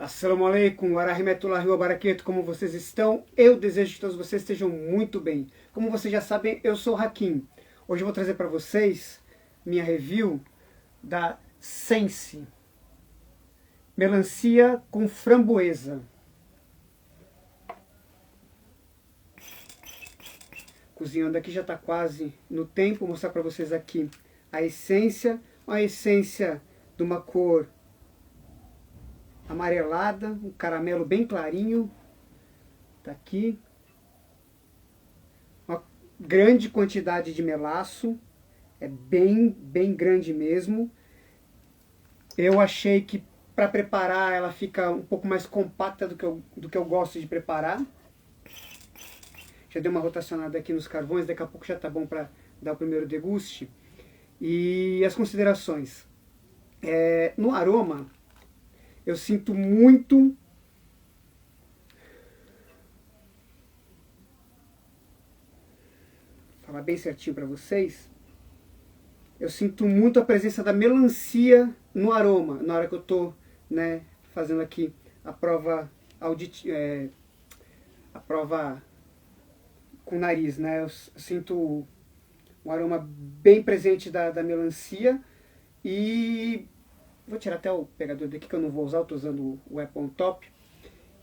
Assalamu alaikum, warahmatullahi wabarakatuh, como vocês estão? Eu desejo que todos vocês estejam muito bem. Como vocês já sabem, eu sou o Hakim. Hoje eu vou trazer para vocês minha review da Sense melancia com framboesa. Cozinhando aqui já está quase no tempo. Vou mostrar para vocês aqui a essência, uma essência de uma cor amarelada, um caramelo bem clarinho, tá aqui, uma grande quantidade de melaço, é bem grande mesmo. Eu achei que para preparar ela fica um pouco mais compacta do que eu gosto de preparar. Já dei uma rotacionada aqui nos carvões, daqui a pouco já tá bom para dar o primeiro deguste. E as considerações, no aroma eu sinto muito falar bem certinho para vocês. Eu sinto muito a presença da melancia no aroma, na hora que eu tô, fazendo aqui a prova auditiva, a prova com o nariz, Eu sinto um aroma bem presente da melancia. E vou tirar até o pegador daqui que eu não vou usar, eu estou usando o Apple on Top.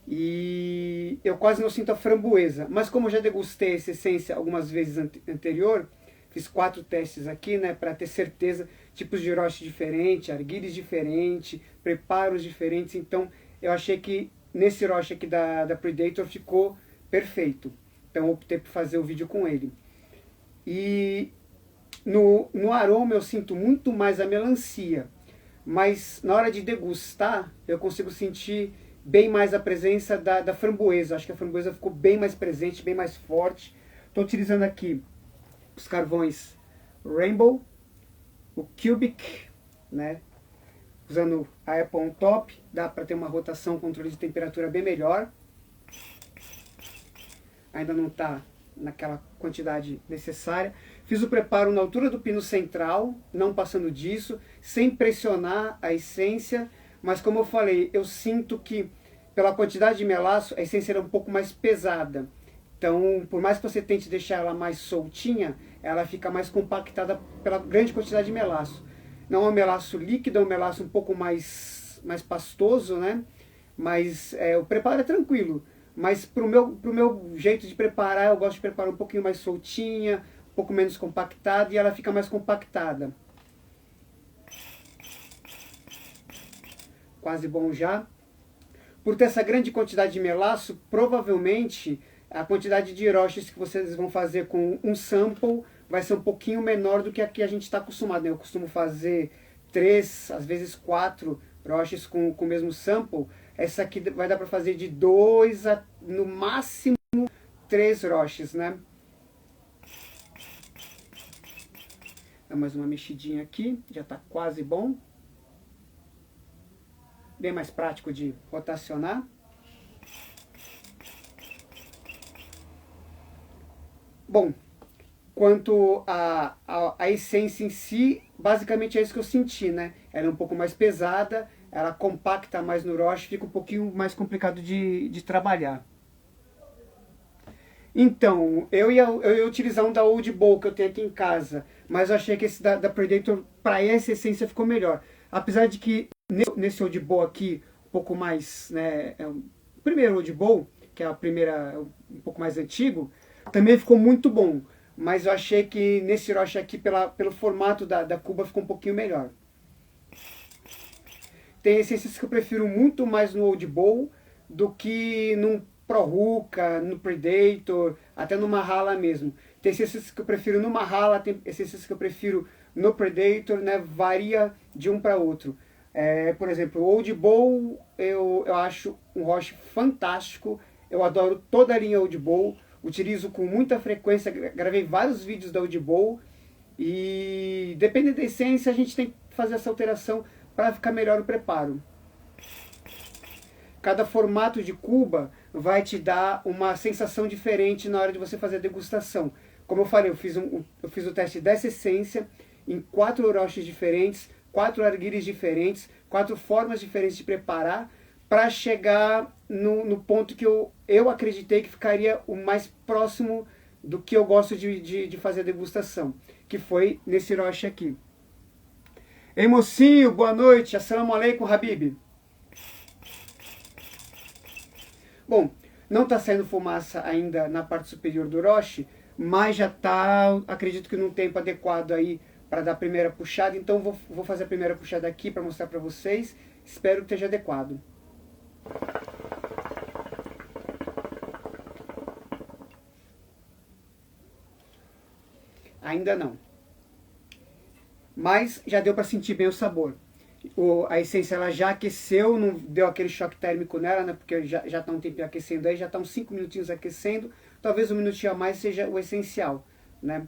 E eu quase não sinto a framboesa, mas como eu já degustei essa essência algumas vezes anterior, fiz 4 testes aqui, para ter certeza, tipos de roche diferentes, arguilhas diferentes, preparos diferentes, então eu achei que nesse roche aqui da Predator ficou perfeito. Então eu optei por fazer o vídeo com ele. E no aroma eu sinto muito mais a melancia, mas na hora de degustar eu consigo sentir bem mais a presença da framboesa. Acho que a framboesa ficou bem mais presente, bem mais forte. Estou utilizando aqui os carvões Rainbow, o Cubic, usando a Apple on Top, dá para ter uma rotação, controle de temperatura bem melhor. Ainda não está naquela quantidade necessária. Fiz o preparo na altura do pino central, não passando disso, sem pressionar a essência, mas como eu falei, eu sinto que pela quantidade de melaço, a essência era um pouco mais pesada. Então, por mais que você tente deixar ela mais soltinha, ela fica mais compactada pela grande quantidade de melaço. Não é um melaço líquido, é um melaço um pouco mais pastoso, Mas o preparo é tranquilo. Mas pro meu jeito de preparar, eu gosto de preparar um pouquinho mais soltinha, um pouco menos compactada, e ela fica mais compactada. Quase bom já. Por ter essa grande quantidade de melaço, provavelmente a quantidade de roches que vocês vão fazer com um sample vai ser um pouquinho menor do que a que a gente está acostumado. Eu costumo fazer 3, às vezes 4 roches com o mesmo sample. Essa aqui vai dar para fazer de 2 a, no máximo, 3 roches, Dá mais uma mexidinha aqui, já está quase bom. Bem mais prático de rotacionar. Bom, quanto a essência em si, basicamente é isso que eu senti, Ela é um pouco mais pesada, ela compacta mais no roche, fica um pouquinho mais complicado de trabalhar. Então, eu ia utilizar um da Old Bowl que eu tenho aqui em casa, mas eu achei que esse da Predator, para essa essência, ficou melhor. Apesar de que nesse Old Bowl aqui, um pouco mais, o primeiro Old Bowl, que é a primeira, um pouco mais antigo, também ficou muito bom. Mas eu achei que nesse roche aqui, pelo formato da cuba, ficou um pouquinho melhor. Tem essências que eu prefiro muito mais no Old Bowl do que num Pro Hookah, no Predator, até no Mahala mesmo. Tem essências que eu prefiro no Mahala, tem essências que eu prefiro no Predator, varia de um para outro. Por exemplo, o Old Bowl eu acho um roche fantástico, eu adoro toda a linha Old Bowl, utilizo com muita frequência, gravei vários vídeos da Old Bowl, e dependendo da essência a gente tem que fazer essa alteração para ficar melhor o preparo. Cada formato de cuba vai te dar uma sensação diferente na hora de você fazer a degustação. Como eu falei, eu fiz o teste dessa essência em 4 roches diferentes, 4 arguilhas diferentes, 4 formas diferentes de preparar, para chegar no ponto que eu acreditei que ficaria o mais próximo do que eu gosto de fazer a degustação, que foi nesse roche aqui. Ei, mocinho, boa noite. Assalamu alaikum, Habib. Bom, não está saindo fumaça ainda na parte superior do roche, mas já está, acredito que num tempo adequado aí para dar a primeira puxada. Então vou fazer a primeira puxada aqui para mostrar para vocês. Espero que esteja adequado. Ainda não. Mas já deu para sentir bem o sabor. A essência ela já aqueceu, não deu aquele choque térmico nela, né? Porque já está um tempinho aquecendo aí, já está uns 5 minutinhos aquecendo. Talvez um minutinho a mais seja o essencial, né?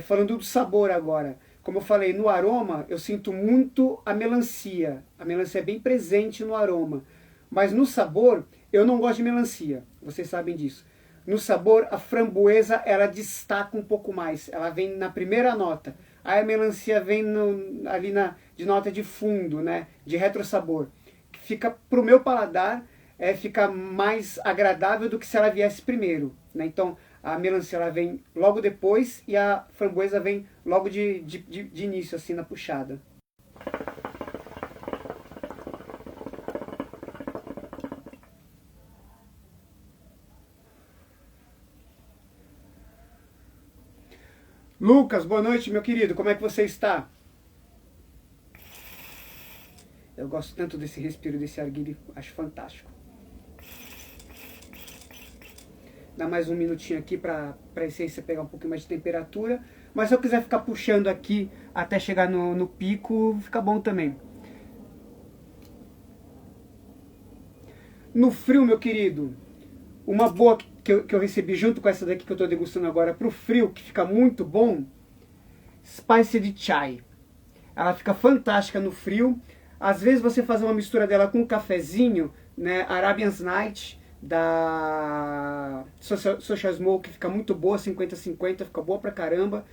Falando do sabor agora. Como eu falei, no aroma eu sinto muito a melancia. A melancia é bem presente no aroma. Mas no sabor, eu não gosto de melancia. Vocês sabem disso. No sabor, a framboesa, ela destaca um pouco mais. Ela vem na primeira nota. Aí a melancia vem ali de nota de fundo, né? De retrosabor. Fica, pro meu paladar, fica mais agradável do que se ela viesse primeiro, né? Então, a melancia ela vem logo depois e a framboesa vem logo de início, assim, na puxada. Lucas, boa noite, meu querido. Como é que você está? Eu gosto tanto desse respiro, desse arguile, acho fantástico. Dá mais um minutinho aqui para a essência pegar um pouquinho mais de temperatura. Mas se eu quiser ficar puxando aqui até chegar no pico, fica bom também. No frio, meu querido, uma boa que eu recebi junto com essa daqui que eu estou degustando agora para o frio, que fica muito bom, Spiced Chai. Ela fica fantástica no frio. Às vezes você faz uma mistura dela com um cafezinho, né, Arabian's Night, da Social Smoke, fica muito boa, 50-50, fica boa pra caramba.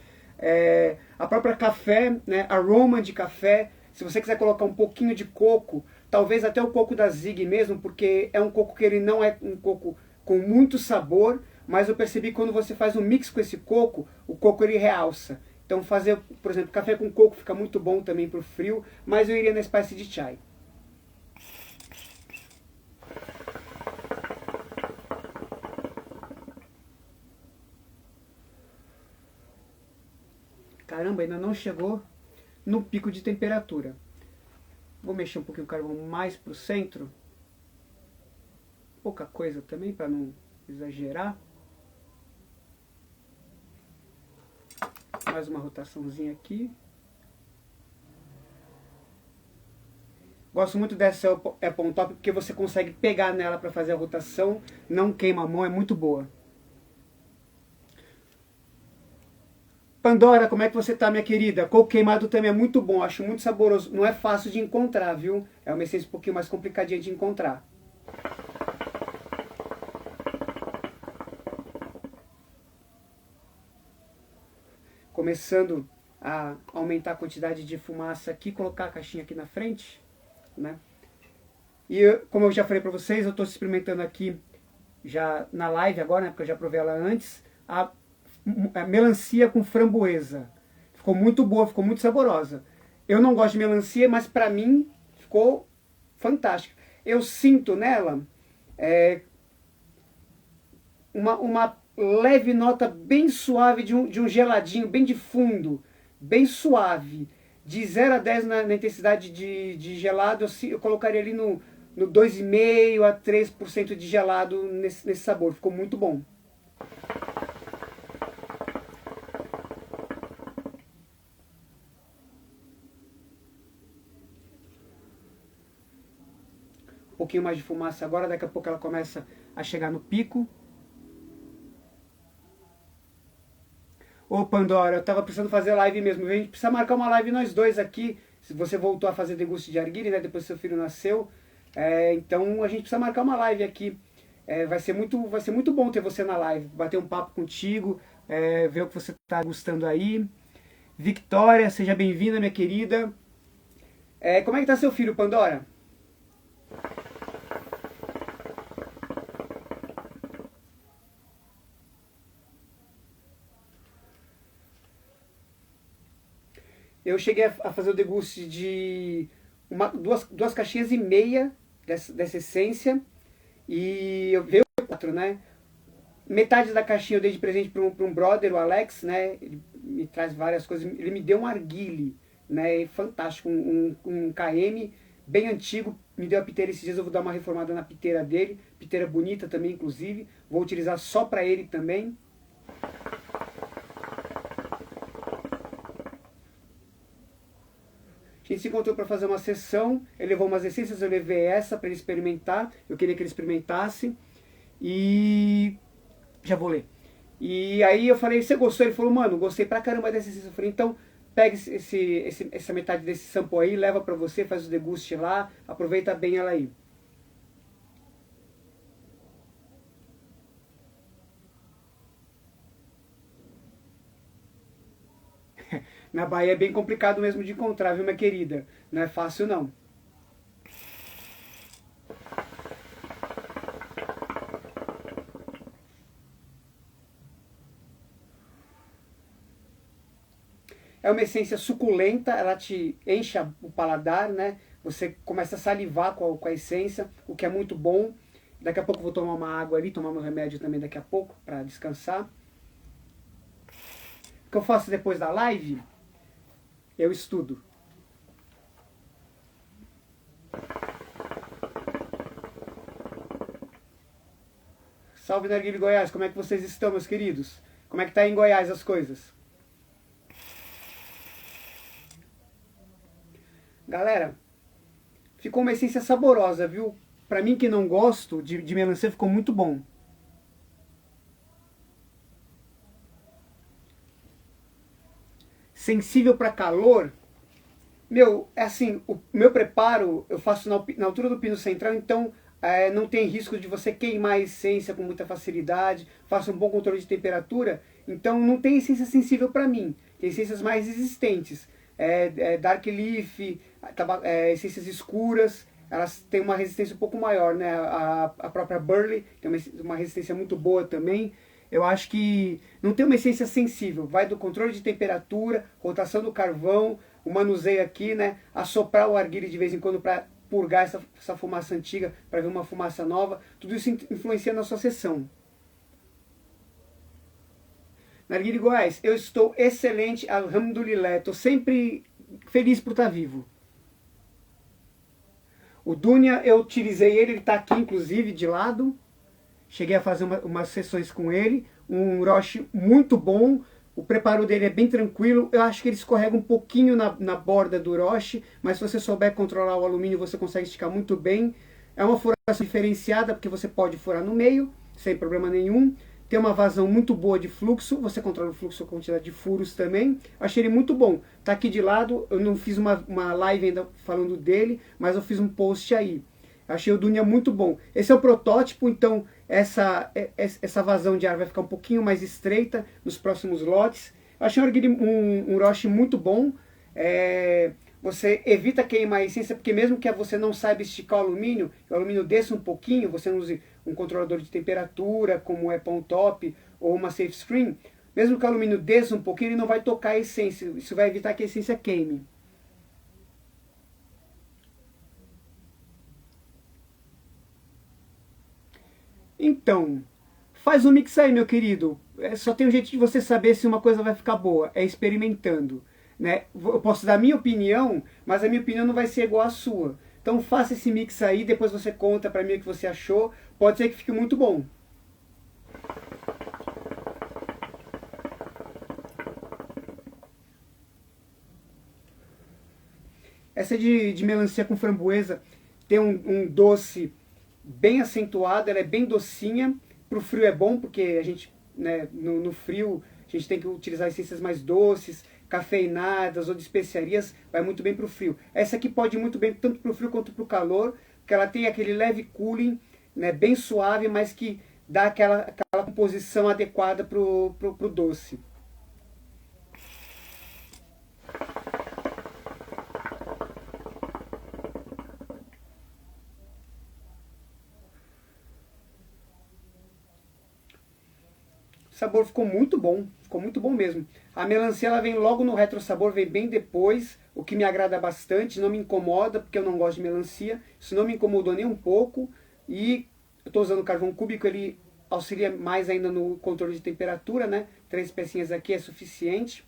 A própria café, né, aroma de café, se você quiser colocar um pouquinho de coco, talvez até o coco da Zig mesmo, porque é um coco que ele não é um coco com muito sabor, mas eu percebi que quando você faz um mix com esse coco, o coco ele realça. Então fazer, por exemplo, café com coco fica muito bom também pro frio, mas eu iria na Spiced Chai. Caramba, ainda não chegou no pico de temperatura. Vou mexer um pouquinho o carvão mais pro centro. Pouca coisa também, para não exagerar. Mais uma rotaçãozinha aqui. Gosto muito dessa Apple on Top porque você consegue pegar nela para fazer a rotação. Não queima a mão, é muito boa. Pandora, como é que você tá, minha querida? Coco queimado também é muito bom, acho muito saboroso. Não é fácil de encontrar, viu? É uma essência um pouquinho mais complicadinha de encontrar. Começando a aumentar a quantidade de fumaça aqui, colocar a caixinha aqui na frente, né? E como eu já falei para vocês, eu estou experimentando aqui já na live agora, né, porque eu já provei ela antes, a melancia com framboesa. Ficou muito boa, ficou muito saborosa. Eu não gosto de melancia, mas para mim ficou fantástica. Eu sinto nela uma leve nota bem suave de um geladinho, bem de fundo, bem suave. De 0 a 10 na intensidade de gelado, eu colocaria ali no 2,5% a 3% de gelado nesse sabor. Ficou muito bom. Um pouquinho mais de fumaça agora, daqui a pouco ela começa a chegar no pico. Ô Pandora, eu tava precisando fazer live mesmo. A gente precisa marcar uma live nós dois aqui. Se você voltou a fazer degusto de arguile, né? Depois que seu filho nasceu. Então a gente precisa marcar uma live aqui. Vai ser muito bom ter você na live. Bater um papo contigo. Ver o que você tá gostando aí. Victoria, seja bem-vinda, minha querida. Como é que tá seu filho, Pandora? eu cheguei a fazer o deguste de duas caixinhas e meia dessa essência, e eu veio 4, né? Metade da caixinha eu dei de presente para um brother, o Alex, né? Ele me traz várias coisas. Ele me deu um arguile, né? Fantástico, um KM bem antigo. Me deu a piteira esses dias, eu vou dar uma reformada na piteira dele. Piteira bonita também, inclusive. Vou utilizar só para ele também. A gente se encontrou para fazer uma sessão. Ele levou umas essências, eu levei essa para ele experimentar. Eu queria que ele experimentasse. E já vou ler. E aí eu falei, você gostou? Ele falou, mano, gostei pra caramba dessa essência. Eu falei, então pega essa metade desse sample aí, leva pra você, faz o deguste lá, aproveita bem ela aí. Na Bahia é bem complicado mesmo de encontrar, viu, minha querida? Não é fácil não. É uma essência suculenta, ela te enche o paladar, né? Você começa a salivar com a essência, o que é muito bom. Daqui a pouco eu vou tomar uma água ali, tomar meu remédio também daqui a pouco, para descansar. O que eu faço depois da live? Eu estudo. Salve Narguilho Goiás, como é que vocês estão, meus queridos? Como é que tá aí em Goiás as coisas? Galera, ficou uma essência saborosa, viu? Pra mim que não gosto de melancia, ficou muito bom. Sensível para calor. Meu, é assim, o meu preparo eu faço na altura do pino central, então não tem risco de você queimar a essência com muita facilidade, faço um bom controle de temperatura, então não tem essência sensível para mim, tem essências mais resistentes, dark leaf, essências escuras, elas têm uma resistência um pouco maior, né? A própria Burley tem uma resistência muito boa também. Eu acho que não tem uma essência sensível, vai do controle de temperatura, rotação do carvão, o manuseio aqui, né? Assoprar o arguile de vez em quando para purgar essa fumaça antiga, para ver uma fumaça nova, tudo isso influencia na sua sessão. Narguilé Goiás, eu estou excelente, alhamdulillah, estou sempre feliz por estar vivo. O Dunia, eu utilizei ele está aqui inclusive de lado. Cheguei a fazer umas sessões com ele. Um Roche muito bom. O preparo dele é bem tranquilo. Eu acho que ele escorrega um pouquinho na borda do Roche, mas se você souber controlar o alumínio, você consegue esticar muito bem. É uma furação diferenciada, porque você pode furar no meio, sem problema nenhum. Tem uma vazão muito boa de fluxo, você controla o fluxo, a quantidade de furos também. Achei ele muito bom. Tá aqui de lado, eu não fiz uma live ainda falando dele, mas eu fiz um post aí. Achei o Dunia muito bom. Esse é o protótipo, então essa vazão de ar vai ficar um pouquinho mais estreita nos próximos lotes. Achei um Roche muito bom. Você evita queimar a essência, porque mesmo que você não saiba esticar o alumínio desça um pouquinho, você não use um controlador de temperatura, como é Pão Top ou uma Safe Screen, mesmo que o alumínio desça um pouquinho, ele não vai tocar a essência. Isso vai evitar que a essência queime. Então, faz um mix aí, meu querido. Só tem um jeito de você saber se uma coisa vai ficar boa, é experimentando. Né? Eu posso dar a minha opinião, mas a minha opinião não vai ser igual à sua. Então faça esse mix aí, depois você conta pra mim o que você achou. Pode ser que fique muito bom. Essa de melancia com framboesa tem um doce bem acentuado, ela é bem docinha. Pro frio é bom, porque a gente, né, no frio, a gente tem que utilizar essências mais doces, cafeinadas ou de especiarias, vai muito bem pro frio. Essa aqui pode ir muito bem tanto pro frio quanto pro calor, porque ela tem aquele leve cooling, né, bem suave, mas que dá aquela composição adequada pro doce. sabor ficou muito bom mesmo. A melancia ela vem logo no retro sabor, vem bem depois, o que me agrada bastante, não me incomoda, porque eu não gosto de melancia, isso não me incomodou nem um pouco, e eu estou usando carvão cúbico, ele auxilia mais ainda no controle de temperatura, né? 3 pecinhas aqui é suficiente.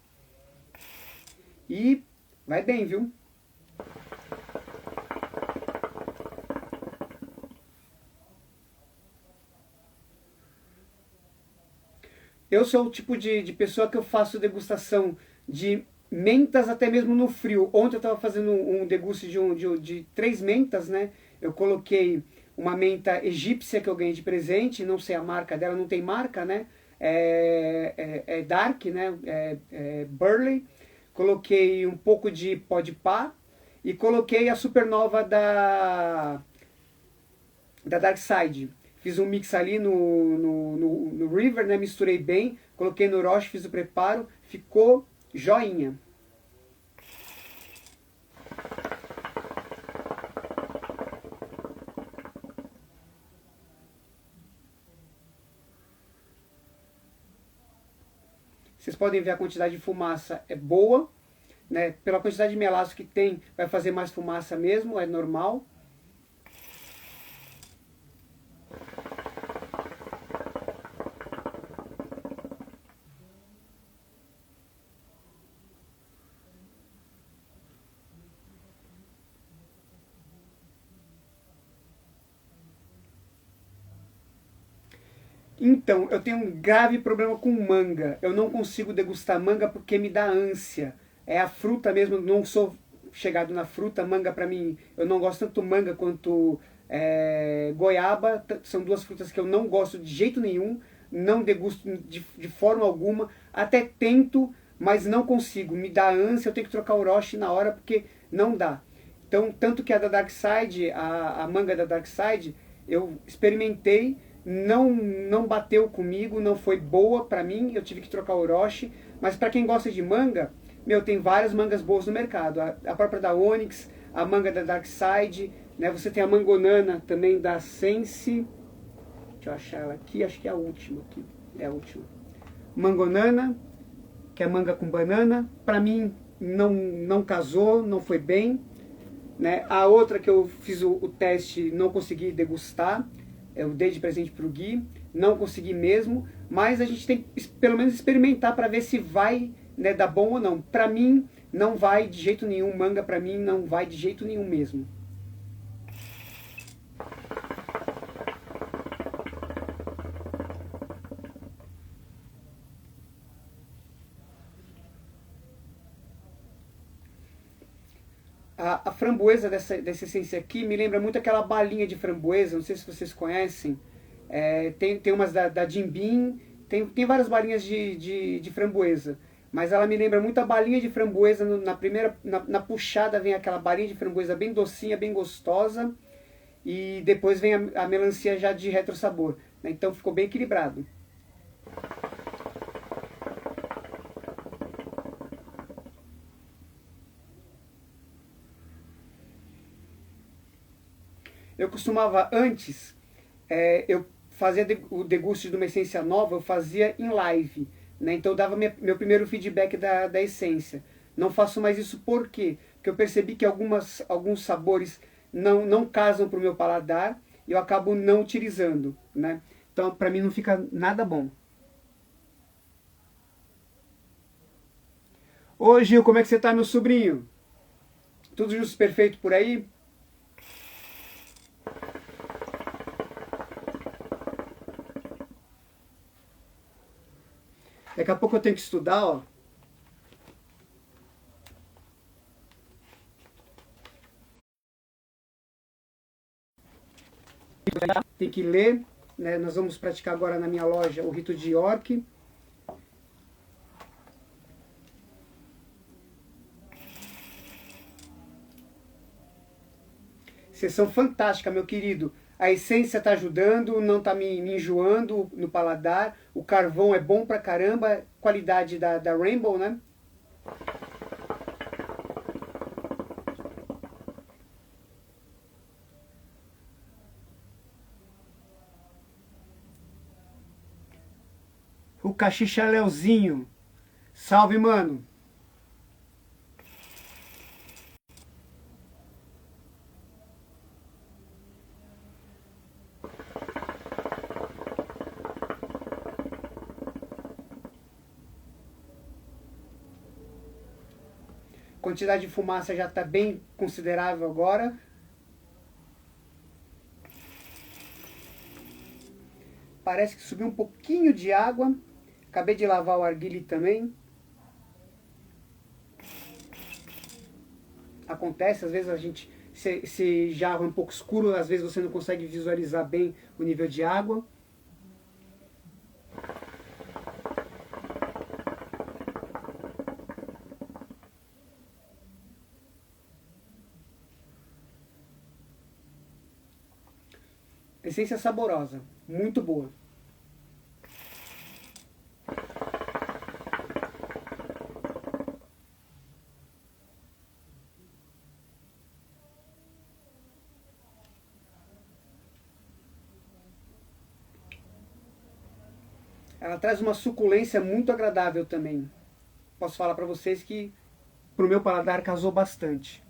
E vai bem, viu? Eu sou o tipo de pessoa que eu faço degustação de mentas até mesmo no frio. Ontem eu estava fazendo um degusto de 3 mentas, né? Eu coloquei uma menta egípcia que eu ganhei de presente, não sei a marca dela, não tem marca, né? É dark, né? Burley. Coloquei um pouco de pó de pá e coloquei a supernova da Dark Side. Fiz um mix ali no River, né? Misturei bem, coloquei no Roche, fiz o preparo, ficou joinha. Vocês podem ver a quantidade de fumaça é boa, né? Pela quantidade de melaço que tem, vai fazer mais fumaça mesmo, é normal. Então, eu tenho um grave problema com manga. Eu não consigo degustar manga porque me dá ânsia. É a fruta mesmo, não sou chegado na fruta. Manga pra mim, eu não gosto tanto manga quanto goiaba. São duas frutas que eu não gosto de jeito nenhum. Não degusto de forma alguma. Até tento, mas não consigo. Me dá ânsia, eu tenho que trocar o Orochi na hora porque não dá. Então, tanto que a da Dark Side, a manga da Dark Side, eu experimentei, não bateu comigo, não foi boa pra mim, eu tive que trocar o Orochi, mas pra quem gosta de manga, meu, tem várias mangas boas no mercado, a própria da Onyx, a manga da Dark Side, né, você tem a mangonana também da Sense, deixa eu achar ela aqui, acho que é a última aqui, é a última, mangonana, que é manga com banana, pra mim não casou, não foi bem, né? A outra que eu fiz o teste, não consegui degustar, eu dei de presente para o Gui, não consegui mesmo, mas a gente tem que pelo menos experimentar para ver se vai, né, dar bom ou não. Para mim, não vai de jeito nenhum, manga para mim não vai de jeito nenhum mesmo. A framboesa dessa essência aqui me lembra muito aquela balinha de framboesa, não sei se vocês conhecem. Tem umas da Jim Beam, tem várias balinhas de framboesa. Mas ela me lembra muito a balinha de framboesa, na puxada vem aquela balinha de framboesa bem docinha, bem gostosa. E depois vem a melancia já de retro sabor, né? Então ficou bem equilibrado. Eu costumava antes, eu fazia o deguste de uma essência nova, eu fazia em live, né? Então eu dava meu primeiro feedback da essência. Não faço mais isso por quê? Porque eu percebi que alguns sabores não casam para o meu paladar e eu acabo não utilizando, né? Então para mim não fica nada bom. Ô Gil, como é que você tá, meu sobrinho? Tudo justo perfeito por aí? Daqui a pouco eu tenho que estudar, ó. Tem que ler, né? Nós vamos praticar agora na minha loja o rito de York. Sessão fantástica, meu querido. A essência está ajudando, não está me enjoando no paladar. O carvão é bom pra caramba. Qualidade da Rainbow, né? O Caxixa Leozinho. Salve, mano. A quantidade de fumaça já está bem considerável agora. Parece que subiu um pouquinho de água. Acabei de lavar o arguile também. Acontece, às vezes a gente, se jarro é um pouco escuro, às vezes você não consegue visualizar bem o nível de água. Essência saborosa, muito boa. Ela traz uma suculência muito agradável também. Posso falar para vocês que pro meu paladar casou bastante.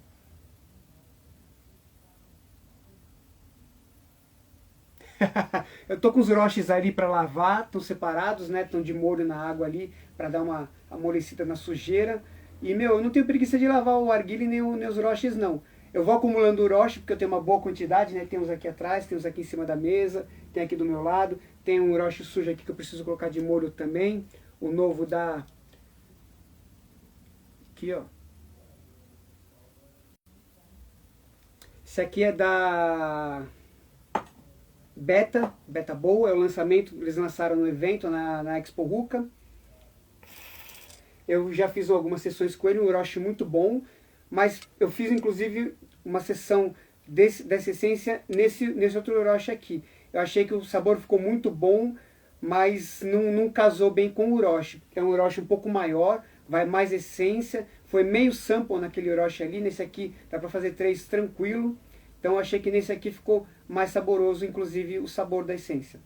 Eu tô com os roches ali para lavar, estão separados, né? Estão de molho na água ali para dar uma amolecida na sujeira. E eu não tenho preguiça de lavar o arguile nem os roches não. Eu vou acumulando o roche porque eu tenho uma boa quantidade, né? Tem uns aqui atrás, tem uns aqui em cima da mesa, tem aqui do meu lado, tem um roche sujo aqui que eu preciso colocar de molho também. O novo da aqui, ó. Esse aqui é da Beta Boa, é o lançamento, eles lançaram no evento na Expo Ruka. Eu já fiz algumas sessões com ele, um roche muito bom, mas eu fiz inclusive uma sessão dessa essência nesse outro roche aqui. Eu achei que o sabor ficou muito bom, mas não casou bem com o roche. É um roche um pouco maior, vai mais essência, foi meio sample naquele roche ali, nesse aqui dá para fazer 3 tranquilo. Então eu achei que nesse aqui ficou mais saboroso, inclusive o sabor da essência.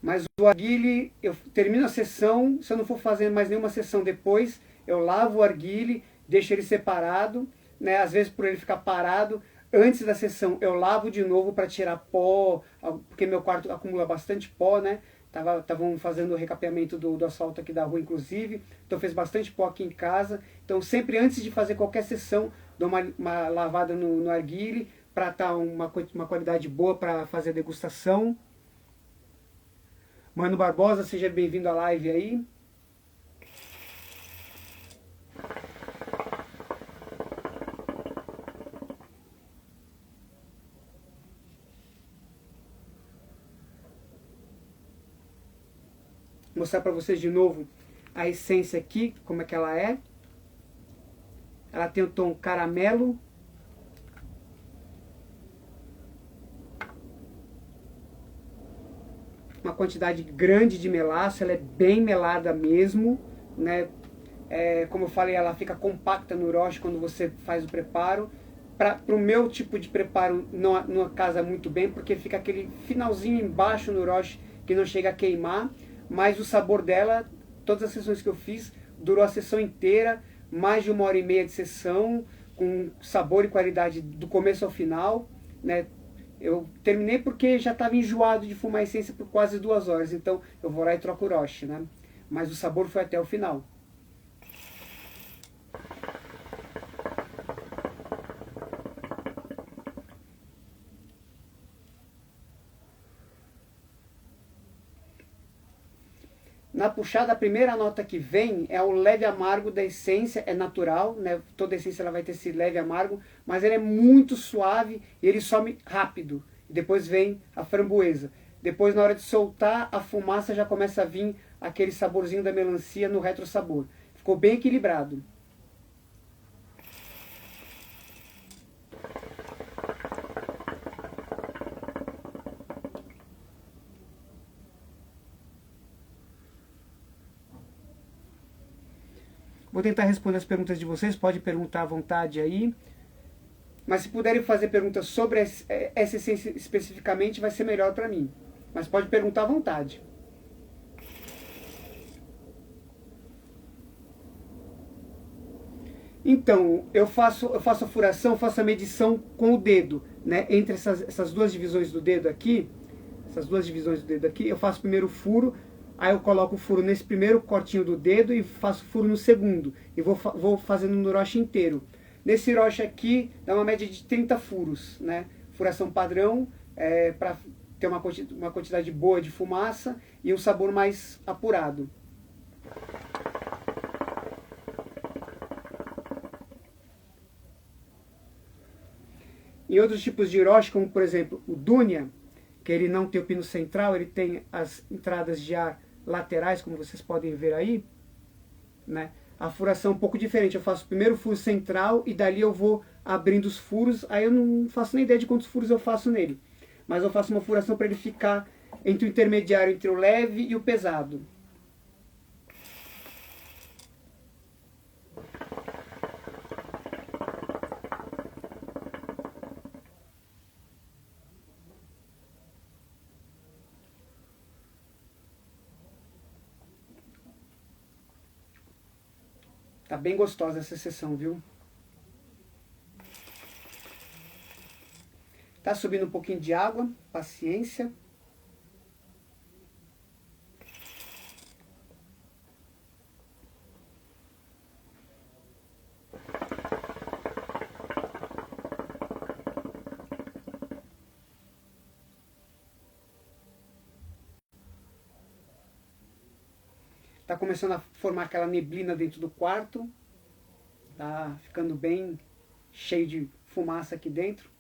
Mas o arguile, eu termino a sessão, se eu não for fazer mais nenhuma sessão depois, eu lavo o arguile, deixo ele separado, né? Às vezes por ele ficar parado, antes da sessão eu lavo de novo para tirar pó, porque meu quarto acumula bastante pó, né? Estavam fazendo o recapeamento do asfalto aqui da rua, inclusive, então fez bastante pó aqui em casa. Então sempre antes de fazer qualquer sessão, dou uma lavada no arguile, para estar uma qualidade boa para fazer a degustação. Mano Barbosa, seja bem-vindo à live aí. Vou mostrar para vocês de novo a essência aqui, como é que ela é. Ela tem o tom caramelo. Uma quantidade grande de melaço, ela é bem melada mesmo, né? Como eu falei, ela fica compacta no roche quando você faz o preparo. Para o meu tipo de preparo não casa muito bem, porque fica aquele finalzinho embaixo no roche que não chega a queimar, mas o sabor dela, todas as sessões que eu fiz, durou a sessão inteira, mais de 1h30 de sessão, com sabor e qualidade do começo ao final, né? Eu terminei porque já estava enjoado de fumar essência por quase 2 horas, então eu vou lá e troco o roche, né? Mas o sabor foi até o final. Na puxada, a primeira nota que vem é o leve amargo da essência, é natural, né? Toda essência ela vai ter esse leve amargo, mas ele é muito suave e ele some rápido. Depois vem a framboesa. Depois, na hora de soltar, a fumaça já começa a vir aquele saborzinho da melancia no retrosabor. Ficou bem equilibrado. Vou tentar responder as perguntas de vocês, pode perguntar à vontade aí. Mas se puderem fazer perguntas sobre essa essência especificamente, vai ser melhor para mim. Mas pode perguntar à vontade. Então, eu faço a furação, faço a medição com o dedo, né? Entre essas duas divisões do dedo aqui, eu faço primeiro o furo, aí eu coloco o furo nesse primeiro cortinho do dedo e faço o furo no segundo. E vou fazendo no roche inteiro. Nesse roche aqui, dá uma média de 30 furos, né? Furação padrão, para ter uma quantidade boa de fumaça e um sabor mais apurado. Em outros tipos de hiroshi, como por exemplo o Dunya, que ele não tem o pino central, ele tem as entradas de ar laterais, como vocês podem ver aí, né? A furação é um pouco diferente, eu faço primeiro o furo central e dali eu vou abrindo os furos, aí eu não faço nem ideia de quantos furos eu faço nele, mas eu faço uma furação para ele ficar entre o intermediário, entre o leve e o pesado. Tá bem gostosa essa sessão, viu? Tá subindo um pouquinho de água, paciência. Tá começando a formar aquela neblina dentro do quarto. Tá ficando bem cheio de fumaça aqui dentro.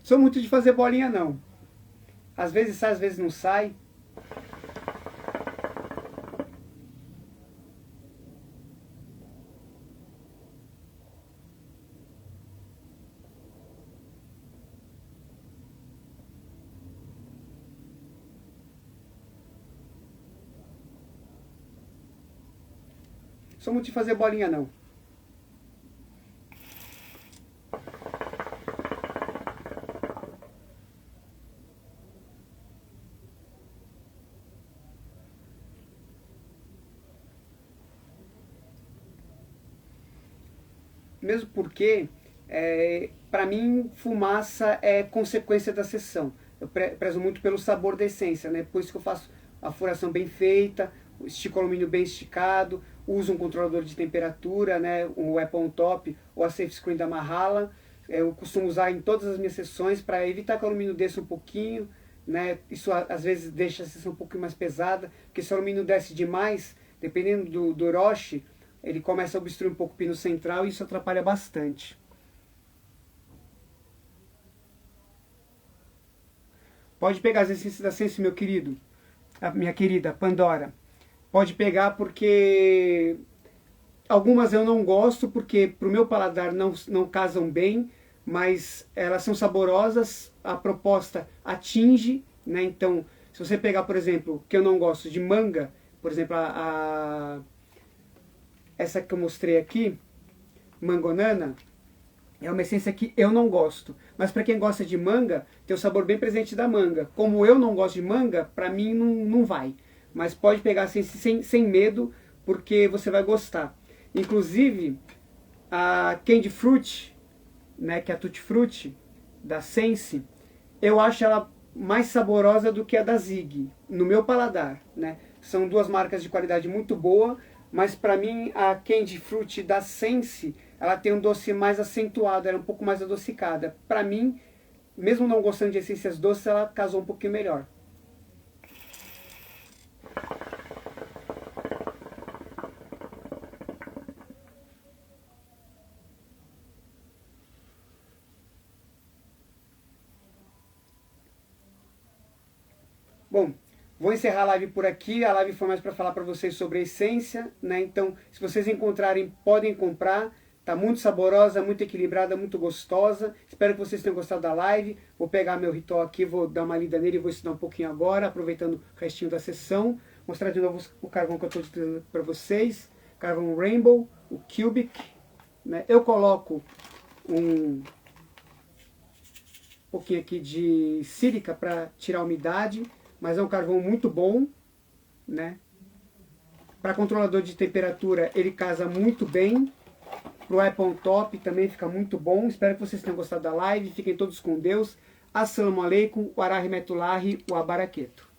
Sou muito de fazer bolinha não. Às vezes sai, às vezes não sai. Sou muito de fazer bolinha não. Mesmo porque, para mim, fumaça é consequência da sessão. Eu prezo muito pelo sabor da essência, né? Por isso que eu faço a furação bem feita, estico o alumínio bem esticado, uso um controlador de temperatura, né? O Apple on Top ou a Safe Screen da Mahala. Eu costumo usar em todas as minhas sessões para evitar que o alumínio desça um pouquinho, né? Isso às vezes deixa a sessão um pouquinho mais pesada, porque se o alumínio desce demais, dependendo do roche, ele começa a obstruir um pouco o pino central e isso atrapalha bastante. Pode pegar as essências da Sense, meu querido, a minha querida Pandora. Pode pegar porque algumas eu não gosto, porque para o meu paladar não casam bem, mas elas são saborosas, a proposta atinge, né? Então, se você pegar, por exemplo, que eu não gosto de manga, por exemplo, essa que eu mostrei aqui, Mangonana, é uma essência que eu não gosto. Mas para quem gosta de manga, tem o sabor bem presente da manga. Como eu não gosto de manga, para mim não vai. Mas pode pegar assim, sem medo, porque você vai gostar. Inclusive, a Candy Fruit, né, que é a Tutti Frutti, da Sense, eu acho ela mais saborosa do que a da Zig, no meu paladar, né? São duas marcas de qualidade muito boa, mas para mim a Candy Fruit da Sense, ela tem um doce mais acentuado, ela é um pouco mais adocicada. Para mim, mesmo não gostando de essências doces, ela casou um pouquinho melhor. Vou encerrar a live por aqui. A live foi mais para falar para vocês sobre a essência, né? Então, se vocês encontrarem, podem comprar. Tá muito saborosa, muito equilibrada, muito gostosa. Espero que vocês tenham gostado da live. Vou pegar meu ritual aqui, vou dar uma lida nele e vou ensinar um pouquinho agora, aproveitando o restinho da sessão. Mostrar de novo o carvão que eu estou utilizando para vocês. Carvão Rainbow, o Cubic, né? Eu coloco um pouquinho aqui de sílica para tirar a umidade, mas é um carvão muito bom, né? Para controlador de temperatura ele casa muito bem. Para o Apple Top também fica muito bom. Espero que vocês tenham gostado da live. Fiquem todos com Deus. Assalamu alaikum, wa rahmatullahi wa barakatuh.